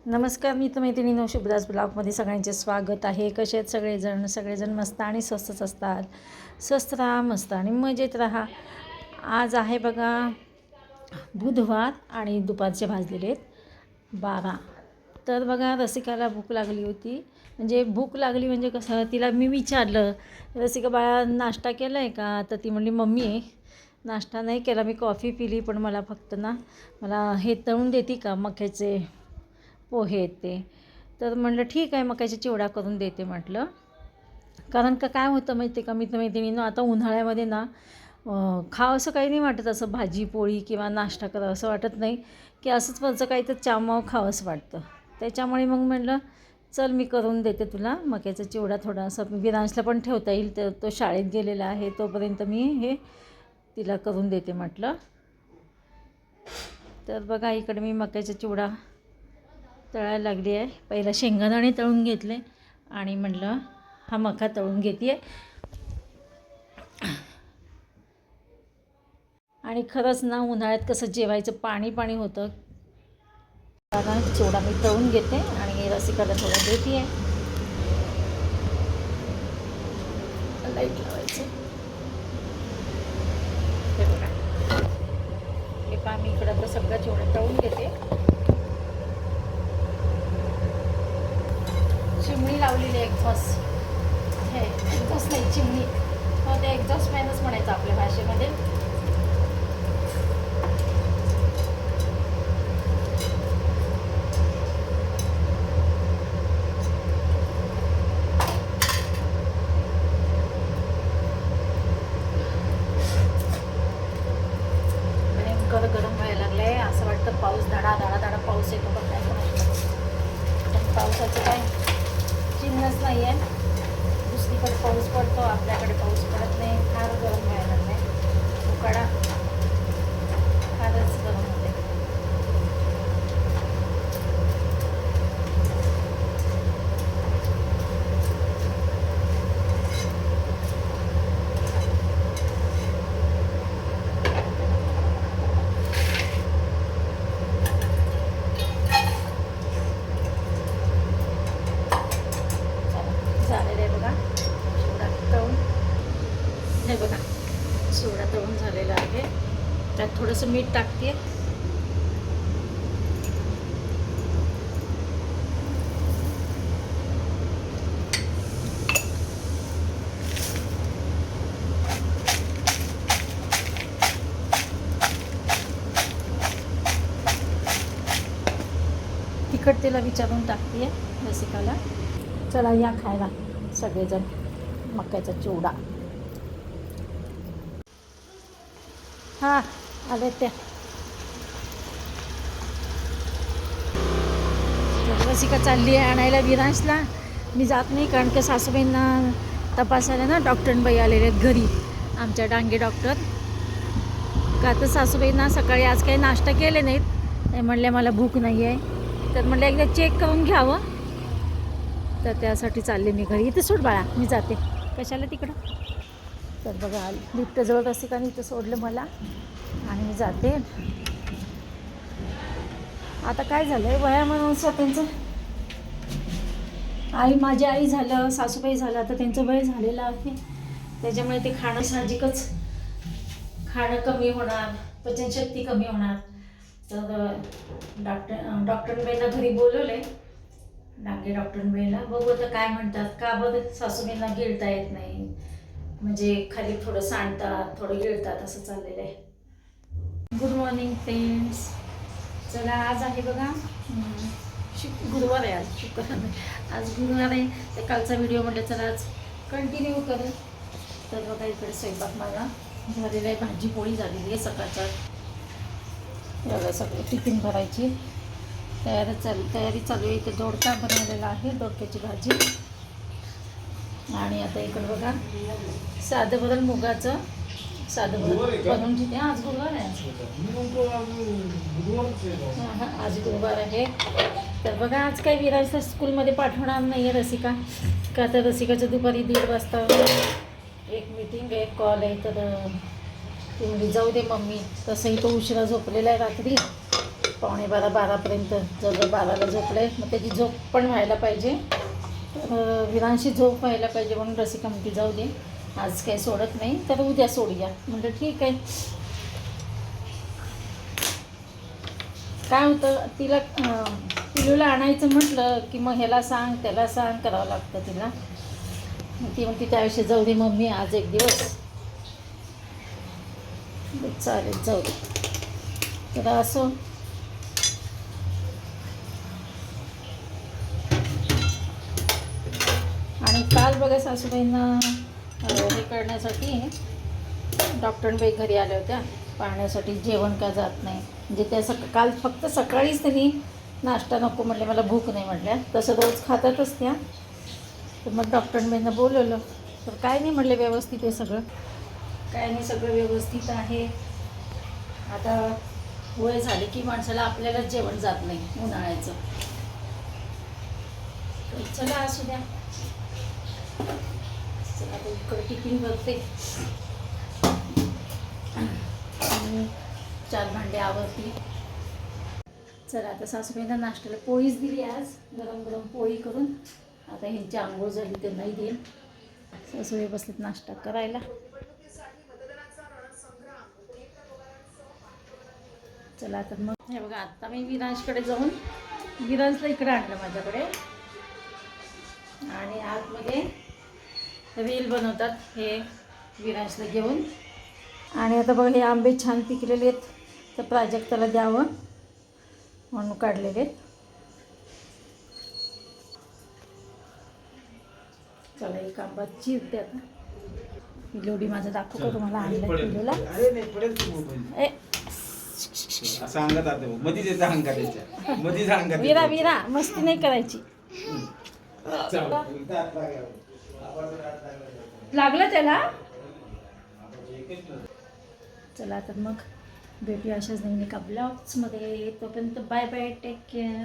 नमस्कार मित्रमैत्रिणींनो, शुभदास ब्लॉगमध्ये सगळ्यांचे स्वागत आहे. कसे आहेत सगळेजण मस्त आणि स्वस्तच असतात. स्वस्त राहा, मस्त आणि मजेत राहा. आज आहे बघा बुधवार आणि दुपारचे भाजलेले आहेत 12. तर बघा रसिकाला भूक लागली होती. म्हणजे कसं, तिला मी विचारलं, रसिका बाळा नाश्ता केला आहे का? तर ती म्हणली मम्मी नाश्ता नाही केला, मी कॉफी पिली, पण मला हे तळून देते का मक्याचे पोहे आहेत ते. तर म्हटलं ठीक आहे, मक्याचा चिवडा करून देते म्हटलं. कारण काय होतं माहिती आहे का मित्रमैत्रिणींनो, आता उन्हाळ्यामध्ये ना खावं असं काही नाही वाटत, असं भाजी पोळी किंवा नाश्ता करावं असं वाटत नाही, की असंच वरचं काही तर चामाव खावंसं वाटतं. त्याच्यामुळे मग म्हटलं चल मी करून देते तुला मक्याचा चिवडा. थोडासा विरांशला पण ठेवता येईल, तर तो शाळेत गेलेला आहे, तोपर्यंत मी हे तिला करून देते म्हटलं. तर बघा इकडे मी मक्याचा चिवडा तळायला लागली आहे. पहिला शेंगदाणे तळून घेतले आणि म्हटलं हा मका तळून घेते. आणि खरंच ना उन्हाळ्यात कसं जेवायचं पाणी पाणी होतं. आता चिवडा मी तळून घेते आणि रसिकाला थोडं देते आहे. लाईट लावायचं. हे बघा, हे पहा मी इकडं आता सगळं चिवडा तळून घेते. चिमणी लावलेली आहे, एक्झॉस्ट नाही चिमणी, हो ते एक्झॉस्ट फॅनच म्हणायचं आपल्या भाषेमध्ये. गरम व्हायला लागलं आहे, असं वाटतं पाऊस धडा पाऊस येतो, पण काय पण पावसाचं काय चिन्हच नाही आहे. दुसरीकडे पाऊस पडतो, आपल्याकडे पाऊस पडत नाही. फार गरम व्हायला लागलं आहे, उकाडा फारच गरम होते. झालेलं आहे बघा चिवडा तळून. हे बघा चिवडा तळून झालेला आहे. त्यात थोडंसं मीठ टाकते. तिखट तेला विचारून टाकते रसिकाला. चला या खायला सगळेजण मक्याचा चिवडा. हां आले त्या. रसिका चालली आहे आणायला विरांशला. मी जात नाही, कारण की सासूबाईंना तपासायला ना डॉक्टरबाई आलेले आहेत घरी, आमच्या डांगे डॉक्टर. का तर सासूबाईंना सकाळी आज काही नाश्ता केले नाहीत, ते म्हणले मला भूक नाही आहे, तर म्हणलं एकदा चेक करून घ्यावं. तर त्यासाठी चालले मी घरी. इथं सोड बाळा, मी जाते. कशाला तिकडं. तर बघा लिफ्टजवळ रसिकाने इथं सोडलं मला आणि मी जाते. आता काय झालं आहे वयामानानं त्यांचं, माझी आई झालं, सासूबाई झालं, आता त्यांचं वय झालेलं आहे. त्याच्यामुळे ते खाणं साहजिकच, खाणं कमी होणार, पचनशक्ती कमी होणार. तर डॉक्टरबाईंना घरी बोलवलं, डांगे डॉक्टरबाईला. बघू आता काय म्हणतात. का बरं सासूबाईंना गिळता येत नाही, म्हणजे खाली थोडं सांडतात, थोडं गिळतात, असं चाललेलं आहे. Good morning friends. चला आज आहे बघा गुरुवार आहे, आज शुक्रवार नाही, आज गुरुवार आहे. तर कालचा व्हिडिओ म्हटलं चला आज कंटिन्यू करू. तर बघा इकडे स्वयंपाक माझा झालेला आहे, भाजी पोळी झालेली आहे सकाळच्या. एवढं सगळं टिफिन भरायची तयारी चालू आहे. इथे दोडका बनवलेला आहे, दोडक्याची भाजी. आणि आता इकडं बघा साधं भरण मुगाचं साधं भरण बनवून ठेवते. आज गुरुवार आहे, आज गुरुवार आहे. तर बघा आज काही विरांशला स्कूलमध्ये पाठवणार नाही आहे रसिका, का तर रसिकाचं दुपारी 1:30 वाजता एक मीटिंग आहे, कॉल आहे. तर ती म्हणजे जाऊ दे मम्मी, तसंही तो उशिरा झोपलेला आहे रात्री, 12:30 जवळ 12ला झोपले. मग त्याची झोप पण व्हायला पाहिजे, विरांशी झोप व्हायला पाहिजे म्हणून रसिका म्हणते जाऊ दे आज काही सोडत नाही तर उद्या सोडूया. म्हणजे ठीक आहे. काय होतं तिला पिलूला आणायचं म्हटलं की मग ह्याला सांग त्याला सांग करावं लागतं तिला. मग ती म्हणते त्याविषयी जाऊ दे मम्मी आज एक दिवस. चालेल जाऊ दे. तर असो. आणि काल बघा सासूबाईंना हे करण्यासाठी डॉक्टरबाई घरी आल्या होत्या पाहण्यासाठी जेवण का जात नाही. म्हणजे त्या काल फक्त सकाळीच त्यांनी नाश्ता नको म्हटले, मला भूक नाही म्हटल्या. तसं रोज खातातच त्या. तर मग डॉक्टरबाईंना बोलवलं तर काय नाही म्हटले व्यवस्थित आहे सगळं. काय नाही सगळं व्यवस्थित आहे. आता वय झाले की माणसाला आपल्यालाच जेवण जात नाही उन्हाळ्याचं. चला असू द्या. चला आता इकडे टिफिन बघते आणि 4 भांडे आवरती. चला आता सासूबाईंना नाश्त्याला पोळीच दिली आज, गरम गरम पोळी करून. आता ह्यांची आंघोळ झाली तर नाही देईल. सासूबाई बसलेत नाश्ता करायला. चला तर मग हे बघा आता मी विरांशकडे जाऊन विरांशला इकडे आणलं माझ्याकडे. आणि आतमध्ये रील बनवतात हे विरांशला घेऊन. आणि आता बघा हे आंबे छान पिकलेले आहेत तर प्राजक्ताला द्यावं म्हणून काढलेले आहेत. चला एक आंबा चिरते आता. पिलोडी माझं दाखवू का तुम्हाला आणलं पिलोला. विरा विरा मस्ती नाही करायची. लागलं त्याला. चला तर मग भेटूया अशाच नवीन एका ब्लॉग्समध्ये. तोपर्यंत बाय बाय, टेक केअर.